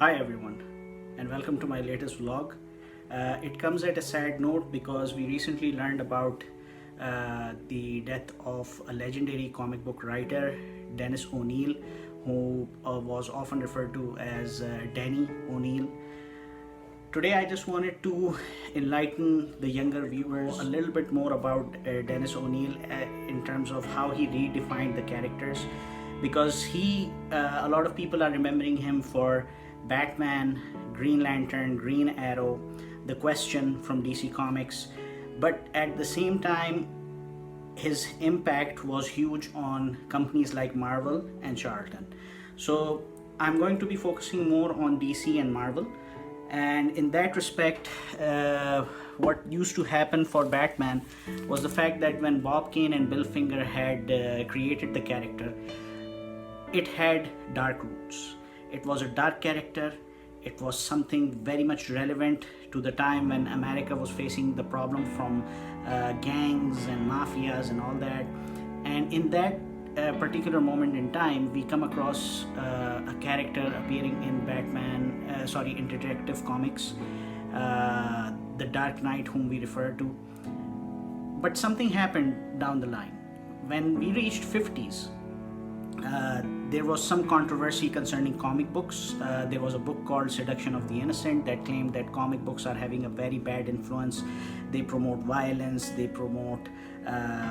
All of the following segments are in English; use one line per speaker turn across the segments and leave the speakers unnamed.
Hi everyone, and welcome to my latest vlog. It comes at a sad note because we recently learned about the death of a legendary comic book writer, Dennis O'Neil, who was often referred to as Danny O'Neil. Today I just wanted to enlighten the younger viewers a little bit more about Dennis O'Neil in terms of how he redefined the characters, because a lot of people are remembering him for Batman, Green Lantern, Green Arrow, The Question from DC Comics, but at the same time his impact was huge on companies like Marvel and Charlton. So I'm going to be focusing more on DC and Marvel. And in that respect, what used to happen for Batman was the fact that when Bob Kane and Bill Finger had created the character, it had dark roots. It was a dark character. It was something very much relevant to the time when America was facing the problem from gangs and mafias and all that. And in that particular moment in time, we come across a character appearing in in Detective Comics, the Dark Knight, whom we refer to. But something happened down the line. When we reached 50s, there was some controversy concerning comic books. There was a book called Seduction of the Innocent that claimed that comic books are having a very bad influence. They promote violence, they promote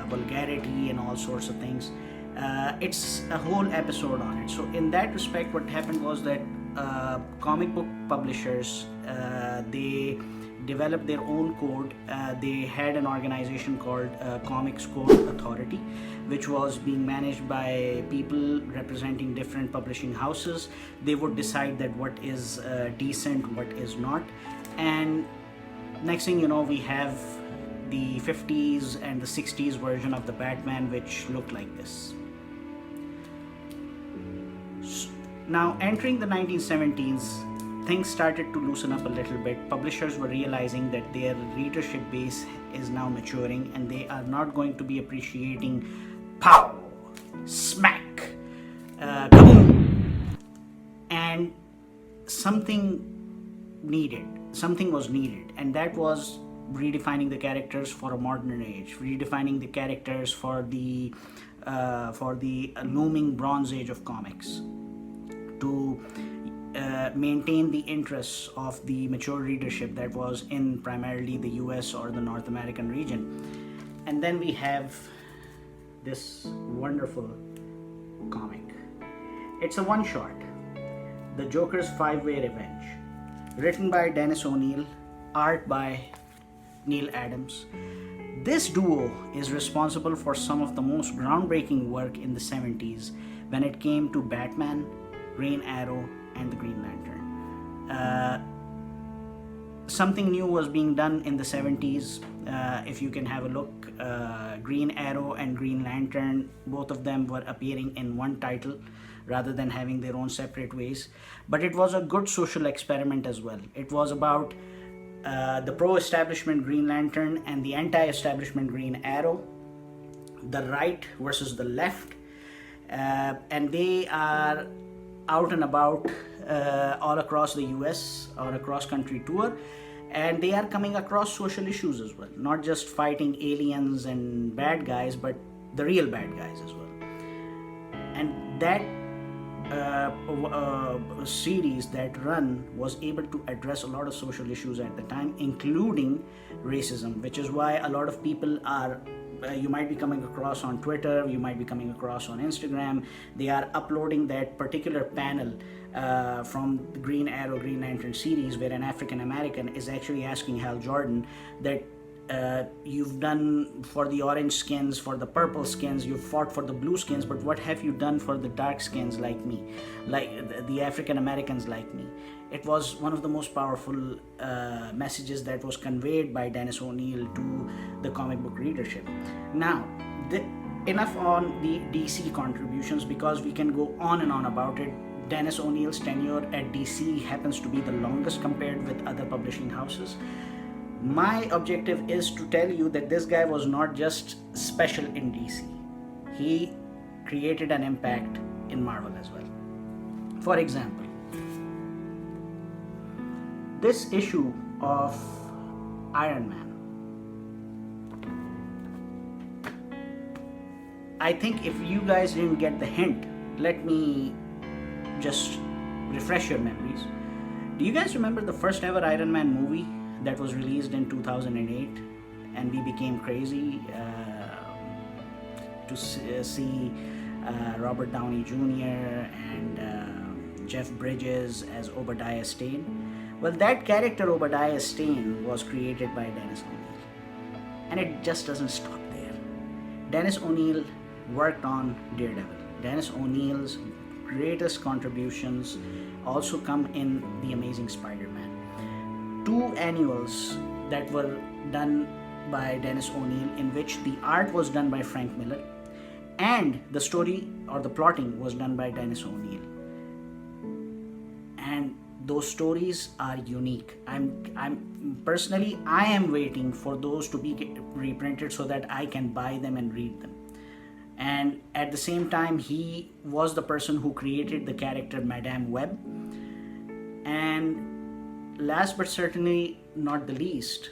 vulgarity and all sorts of things. It's a whole episode on it. So in that respect, what happened was that comic book publishers, they developed their own code. They had an organization called Comics Code Authority, which was being managed by people representing different publishing houses. They would decide that what is decent, what is not. And next thing you know, we have the 50s and the 60s version of the Batman, which looked like this. Now, entering the 1970s, things started to loosen up a little bit. Publishers were realizing that their readership base is now maturing and they are not going to be appreciating pow, smack, kaboom. And something was needed, and that was redefining the characters for a modern age, redefining the characters for the looming Bronze Age of comics, to maintain the interests of the mature readership that was in primarily the US or the North American region. And then we have this wonderful comic. It's a one-shot, The Joker's Five-Way Revenge, written by Dennis O'Neil, art by Neil Adams. This duo is responsible for some of the most groundbreaking work in the 70s when it came to Batman, Green Arrow, and the Green Lantern. Something new was being done in the 70s. If you can have a look, Green Arrow and Green Lantern, both of them were appearing in one title rather than having their own separate ways. But it was a good social experiment as well. It was about the pro-establishment Green Lantern and the anti-establishment Green Arrow, the right versus the left, and they are out and about all across the US on a cross-country tour, and they are coming across social issues as well, not just fighting aliens and bad guys, but the real bad guys as well. And that series, that run, was able to address a lot of social issues at the time, including racism, which is why a lot of people are you might be coming across on Twitter, you might be coming across on Instagram. They are uploading that particular panel from the Green Arrow, Green Lantern series, where an African American is actually asking Hal Jordan that you've done for the orange skins, for the purple skins, you've fought for the blue skins, but what have you done for the dark skins like me, like the African Americans like me? It was one of the most powerful messages that was conveyed by Dennis O'Neil to the comic book readership. Now, enough on the DC contributions, because we can go on and on about it. Dennis O'Neil's tenure at DC happens to be the longest compared with other publishing houses. My objective is to tell you that this guy was not just special in DC. He created an impact in Marvel as well. For example, this issue of Iron Man, I think if you guys didn't get the hint, let me just refresh your memories. Do you guys remember the first ever Iron Man movie that was released in 2008, and we became crazy to see Robert Downey Jr. and Jeff Bridges as Obadiah Stane? Well, that character Obadiah Stane was created by Dennis O'Neil, and it just doesn't stop there. Dennis O'Neil worked on Daredevil. Dennis O'Neil's greatest contributions also come in The Amazing Spider-Man. 2 annuals that were done by Dennis O'Neil, in which the art was done by Frank Miller and the story or the plotting was done by Dennis O'Neil. And those stories are unique. I'm personally, I am waiting for those to be reprinted so that I can buy them and read them. And at the same time, he was the person who created the character Madame Web. And last but certainly not the least,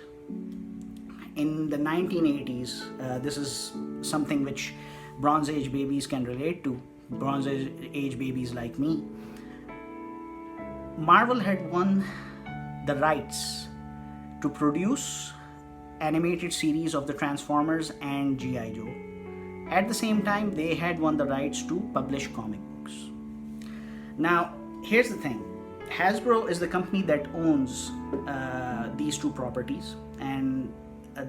in the 1980s, this is something which Bronze Age babies can relate to, Bronze Age babies like me. Marvel had won the rights to produce animated series of the Transformers and G.I. Joe. At the same time, they had won the rights to publish comic books. Now, here's the thing. Hasbro is the company that owns these 2 properties, and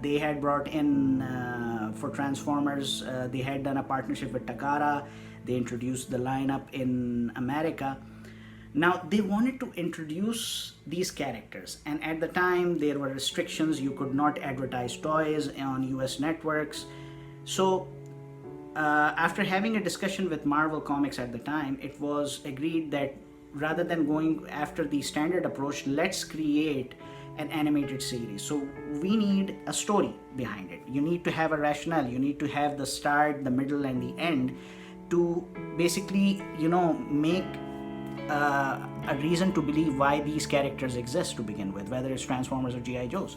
they had brought in for Transformers, they had done a partnership with Takara. They introduced the lineup in America. Now, they wanted to introduce these characters, and at the time there were restrictions. You could not advertise toys on US networks. So after having a discussion with Marvel Comics at the time, it was agreed that rather than going after the standard approach, let's create an animated series. So we need a story behind it. You need to have a rationale. You need to have the start, the middle, and the end to basically, make a reason to believe why these characters exist to begin with, whether it's Transformers or G.I. Joes.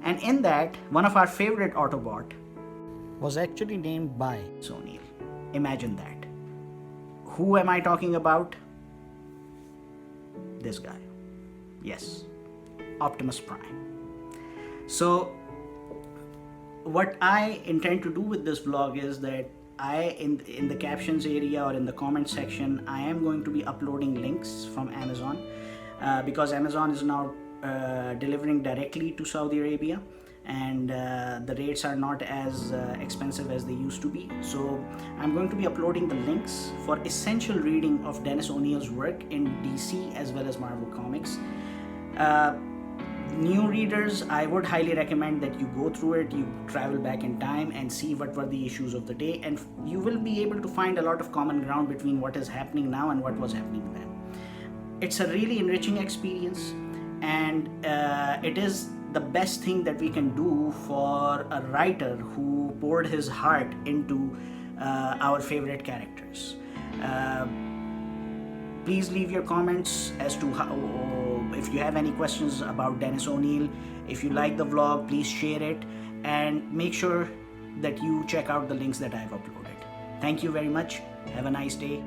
And in that, one of our favorite Autobot was actually named by O'Neil. Imagine that. Who am I talking about? This guy. Yes, Optimus Prime. So what I intend to do with this vlog is that in the captions area or in the comment section, I am going to be uploading links from Amazon because Amazon is now delivering directly to Saudi Arabia, and the rates are not as expensive as they used to be. So I'm going to be uploading the links for essential reading of Dennis O'Neil's work in DC as well as Marvel Comics. New readers, I would highly recommend that you go through it, you travel back in time and see what were the issues of the day, and you will be able to find a lot of common ground between what is happening now and what was happening then. It's a really enriching experience, and it is the best thing that we can do for a writer who poured his heart into our favorite characters. Please leave your comments as to how, if you have any questions about Dennis O'Neil. If you like the vlog, please share it and make sure that you check out the links that I've uploaded. Thank you very much. Have a nice day.